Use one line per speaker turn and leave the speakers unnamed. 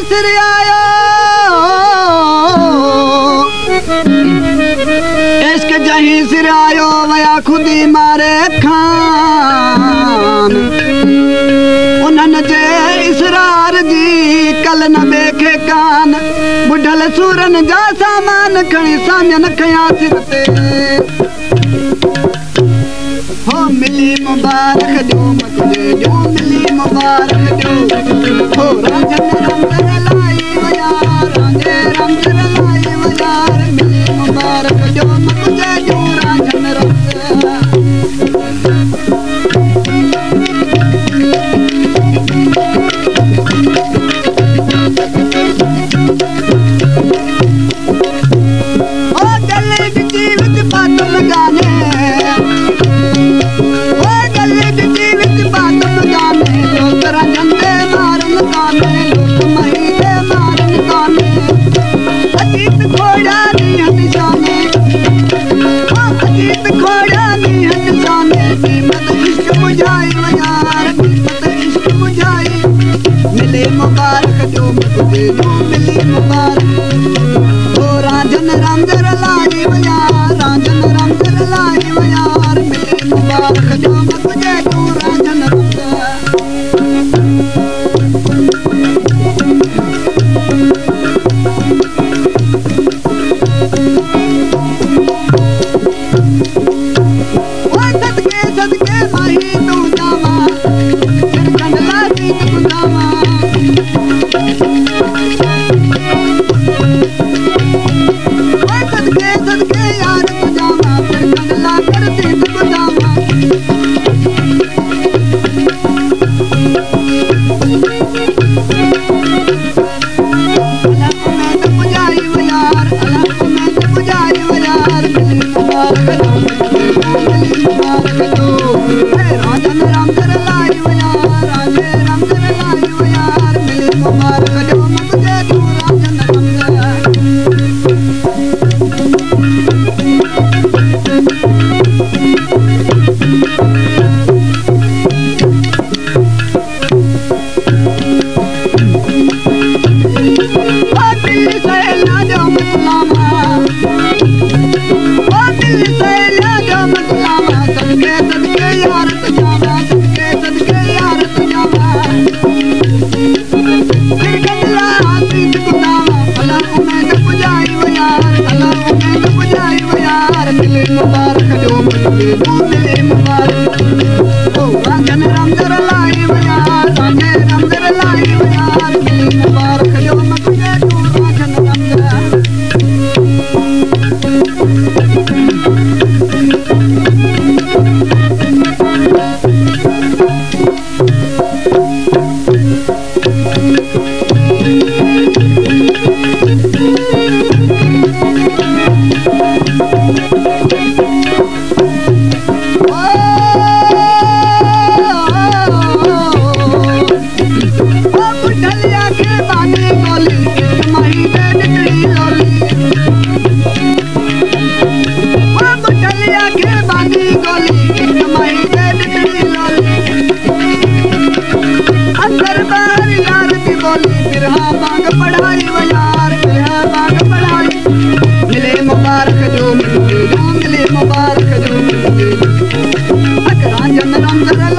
सिर आयो इश्क जहीं सिर आयो वया खुदी मारे खान उन्हनि जे इसरार जी कल न देखे कान बुढ़ल सूरन जा सामान खणी सामन खया सिर ते हो मिली मुबारक जो मुझे जो मिली मुबारक जो हो राजन रंगर लाई वयार राजे रंगर लाई वयार मिली मुबारक जो मुझे जो राजन रंगर ओ गले की जीवित बात लगाने मुबारक जो मुझे जो मिली मुबारक ओ राजन रंगर लाई वयार राजन रंगर लाई वयार मिली मुबारक जो मुझे जो राजन ओ सदके सदके माही तू जावा फिर कंडला दीत गुजावा सदके यार तुझावा फिर कंडला कर दीत गुजावा अल्लाह में तो पुजाई वो यार अल्लाह में तो पुजाई वो यार मिली मुबारक जो राजन रंगर लाई वो यार राजे रंगर लाई वो यार मिली मुबारक जो मुझे जो राजन रंगर मुबारक जो मुझे जो मिले मुबारक ओ राजन रंगर लाई वयार राजे रंगर लाई वयार मिली मुबारक जो मुझे जो राजन रंगर पढ़ाई वयार पढ़ाई मिले मुबारक जो मिले मुबारक जो राजन रंगर